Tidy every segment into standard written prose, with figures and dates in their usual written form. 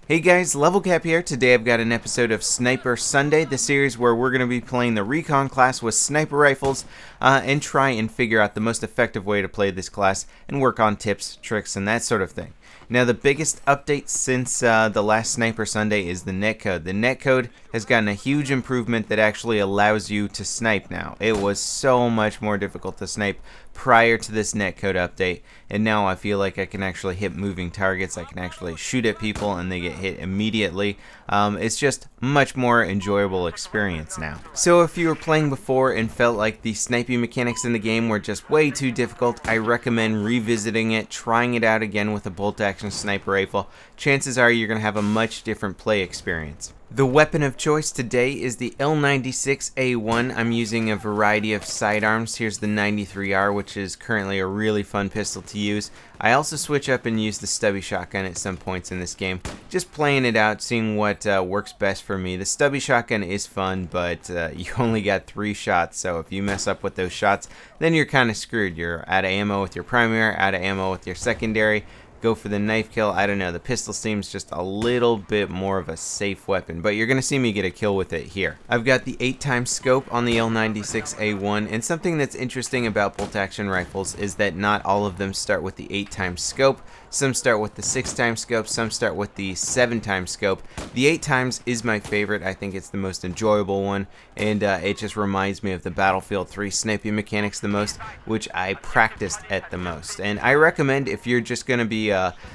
Hey guys, LevelCap here. Today I've got an episode of Sniper Sunday, the series where we're going to be playing the Recon class with sniper rifles and try and figure out the most effective way to play this class and work on tips, tricks, and that sort of thing. Now the biggest update since the last Sniper Sunday is the netcode. The netcode has gotten a huge improvement that actually allows you to snipe now. It was so much more difficult to snipe prior to this netcode update, and now I feel like I can actually hit moving targets. I can actually shoot at people and they get hit immediately. It's just much more enjoyable experience now. So if you were playing before and felt like the sniping mechanics in the game were just way too difficult, I recommend revisiting it, trying it out again with a bolt action sniper rifle. Chances are you're going to have a much different play experience. The weapon of choice today is the L96A1. I'm using a variety of sidearms. Here's the 93R, which is currently a really fun pistol to use. I also switch up and use the Stubby Shotgun at some points in this game. Just playing it out, seeing what works best for me. The Stubby Shotgun is fun, but you only got 3 shots, so if you mess up with those shots, then you're kind of screwed. You're out of ammo with your primary, out of ammo with your secondary. Go for the knife kill. I don't know, the pistol seems just a little bit more of a safe weapon, but you're gonna see me get a kill with it here. I've got the 8x scope on the L96A1, and something that's interesting about bolt action rifles is that not all of them start with the 8x scope. Some start with the 6x scope, some start with the 7x scope. The 8x is my favorite. I think it's the most enjoyable one, and it just reminds me of the Battlefield 3 sniping mechanics the most, which I practiced at the most. And I recommend, if you're just going to be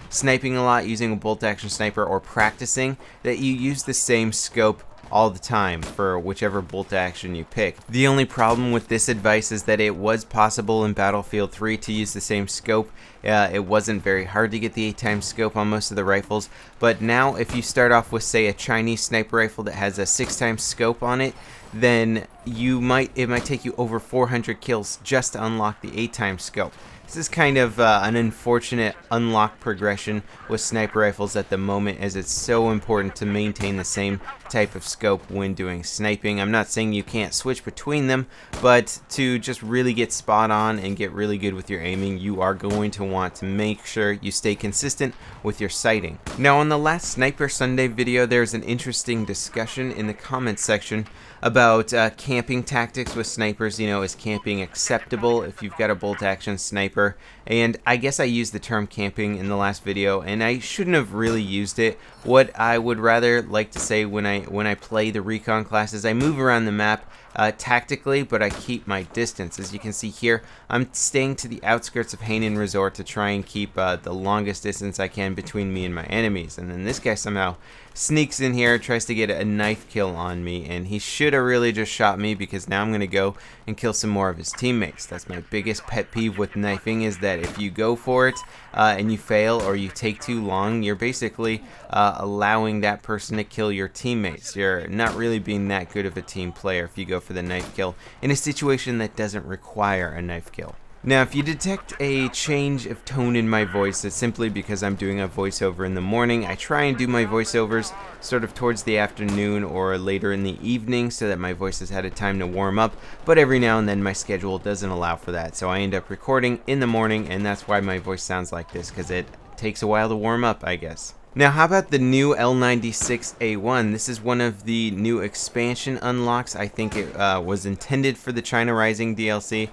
sniping a lot using a bolt action sniper or practicing, that you use the same scope all the time for whichever bolt action you pick. The only problem with this advice is that it was possible in Battlefield 3 to use the same scope. It wasn't very hard to get the 8x scope on most of the rifles, but now if you start off with, say, a Chinese sniper rifle that has a 6x scope on it, then it might take you over 400 kills just to unlock the 8x scope. This is kind of an unfortunate unlock progression with sniper rifles at the moment, as it's so important to maintain the same type of scope when doing sniping. I'm not saying you can't switch between them, but to just really get spot on and get really good with your aiming, you are going to want to make sure you stay consistent with your sighting. Now, on the last Sniper Sunday video, there's an interesting discussion in the comments section about camping tactics with snipers. You know, is camping acceptable if you've got a bolt action sniper? And I guess I used the term camping in the last video, and I shouldn't have really used it. What I would rather like to say when I play the recon classes, I move around the map tactically, but I keep my distance. As you can see here, I'm staying to the outskirts of Hainan Resort to try and keep the longest distance I can between me and my enemies. And then this guy somehow sneaks in here, tries to get a knife kill on me, and he should have really just shot me, because now I'm going to go and kill some more of his teammates. That's my biggest pet peeve with knifing, is that if you go for it and you fail or you take too long, you're basically allowing that person to kill your teammates. You're not really being that good of a team player if you go for the knife kill in a situation that doesn't require a knife kill. Now, if you detect a change of tone in my voice, it's simply because I'm doing a voiceover in the morning. I try and do my voiceovers sort of towards the afternoon or later in the evening so that my voice has had a time to warm up, but every now and then my schedule doesn't allow for that, so I end up recording in the morning, and that's why my voice sounds like this, because it takes a while to warm up, I guess. Now, how about the new L96A1? This is one of the new expansion unlocks. I think it was intended for the China Rising DLC.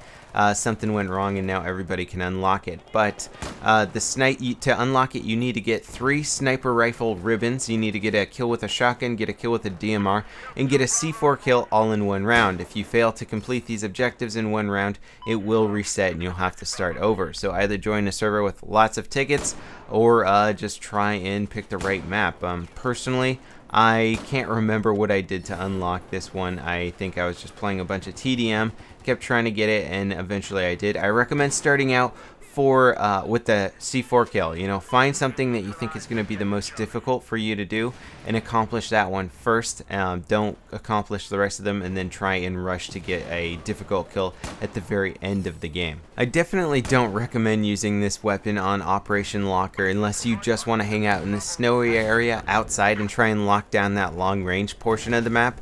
Something went wrong and now everybody can unlock it. But to unlock it, you need to get 3 sniper rifle ribbons. You need to get a kill with a shotgun, get a kill with a DMR, and get a C4 kill all in one round. If you fail to complete these objectives in one round, it will reset and you'll have to start over. So either join a server with lots of tickets or just try and pick the right map. Personally, I can't remember what I did to unlock this one. I think I was just playing a bunch of TDM, kept trying to get it, and eventually I did. I recommend starting out with the C4 kill. You know, find something that you think is going to be the most difficult for you to do and accomplish that one first. Don't accomplish the rest of them and then try and rush to get a difficult kill at the very end of the game. I definitely don't recommend using this weapon on Operation Locker unless you just want to hang out in the snowy area outside and try and lock down that long range portion of the map.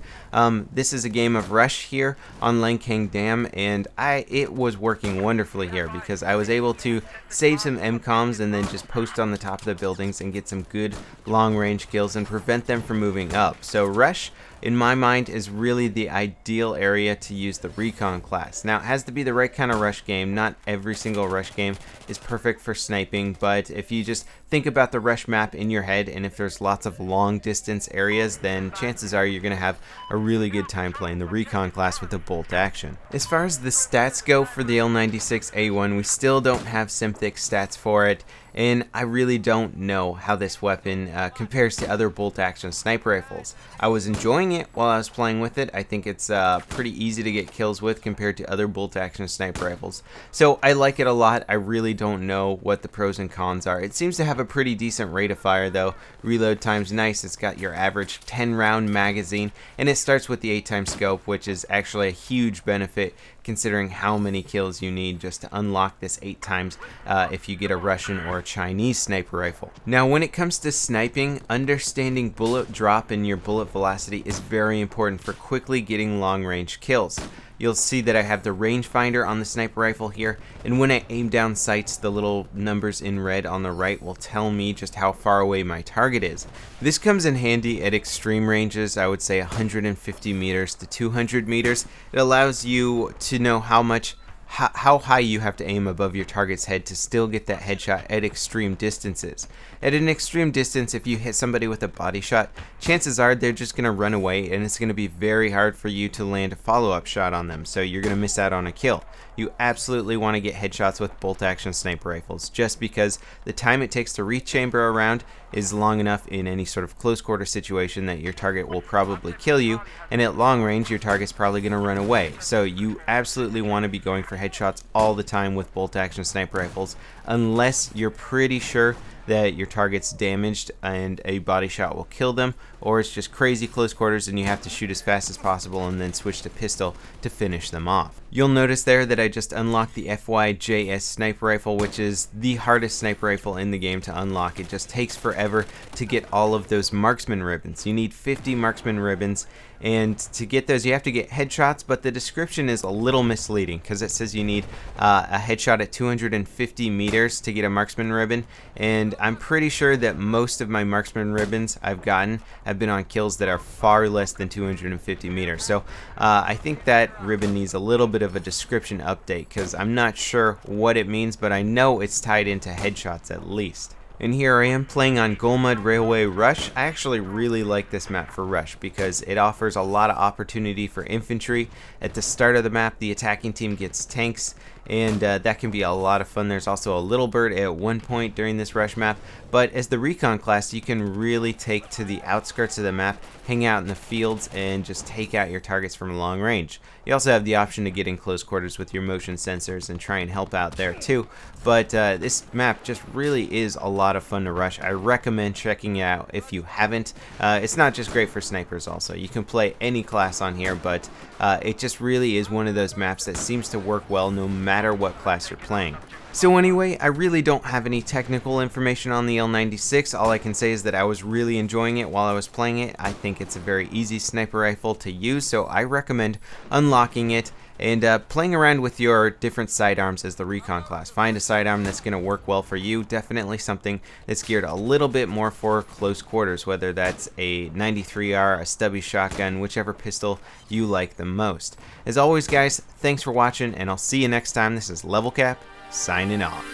This is a game of Rush here on Langkang Dam, and it was working wonderfully here because I was able to save some MCOMs and then just post on the top of the buildings and get some good long-range kills and prevent them from moving up. So Rush, in my mind, is really the ideal area to use the Recon class. Now, it has to be the right kind of Rush game. Not every single Rush game is perfect for sniping, but if you just think about the Rush map in your head, and if there's lots of long distance areas, then chances are you're going to have a really good time playing the Recon class with the bolt action. As far as the stats go for the L96A1, we still don't have Simthic stats for it, and I really don't know how this weapon compares to other bolt action sniper rifles. I was enjoying it while I was playing with it. I think it's pretty easy to get kills with compared to other bolt action sniper rifles. So I like it a lot. I really don't know what the pros and cons are. It seems to have a pretty decent rate of fire though. Reload time's nice. It's got your average 10 round magazine, and it starts with the 8x scope, which is actually a huge benefit considering how many kills you need just to unlock this 8x if you get a Russian or a Chinese sniper rifle. Now, when it comes to sniping, understanding bullet drop and your bullet velocity is very important for quickly getting long range kills. You'll see that I have the rangefinder on the sniper rifle here, and when I aim down sights, the little numbers in red on the right will tell me just how far away my target is. This comes in handy at extreme ranges, I would say 150 meters to 200 meters. It allows you to know how high you have to aim above your target's head to still get that headshot at extreme distances. At an extreme distance, if you hit somebody with a body shot, chances are they're just going to run away, and it's going to be very hard for you to land a follow-up shot on them, so you're going to miss out on a kill. You absolutely want to get headshots with bolt action sniper rifles, just because the time it takes to rechamber a round is long enough in any sort of close quarter situation that your target will probably kill you, and at long range your target's probably going to run away. So you absolutely want to be going for headshots all the time with bolt action sniper rifles, unless you're pretty sure that your target's damaged and a body shot will kill them, or it's just crazy close quarters and you have to shoot as fast as possible and then switch to pistol to finish them off. You'll notice there that I just unlocked the FYJS sniper rifle, which is the hardest sniper rifle in the game to unlock. It just takes forever to get all of those marksman ribbons. You need 50 marksman ribbons, and to get those you have to get headshots, but the description is a little misleading because it says you need a headshot at 250 meters to get a marksman ribbon, and I'm pretty sure that most of my marksman ribbons I've gotten have been on kills that are far less than 250 meters. So I think that ribbon needs a little bit of a description update because I'm not sure what it means, but I know it's tied into headshots at least. And here I am playing on Golmud Railway Rush. I actually really like this map for Rush because it offers a lot of opportunity for infantry. At the start of the map, the attacking team gets tanks, and that can be a lot of fun. There's also a little bird at one point during this Rush map, but as the Recon class, you can really take to the outskirts of the map, hang out in the fields, and just take out your targets from long range. You also have the option to get in close quarters with your motion sensors and try and help out there too, but this map just really is a lot of fun to Rush. I recommend checking it out if you haven't. It's not just great for snipers also. You can play any class on here, but it just really is one of those maps that seems to work well no matter what class you're playing. So anyway, I really don't have any technical information on the L96. All I can say is that I was really enjoying it while I was playing it. I think it's a very easy sniper rifle to use, so I recommend unlocking it and playing around with your different sidearms as the Recon class. Find a sidearm that's going to work well for you. Definitely something that's geared a little bit more for close quarters, whether that's a 93R, a Stubby Shotgun, whichever pistol you like the most. As always, guys, thanks for watching, and I'll see you next time. This is LevelCap signing off.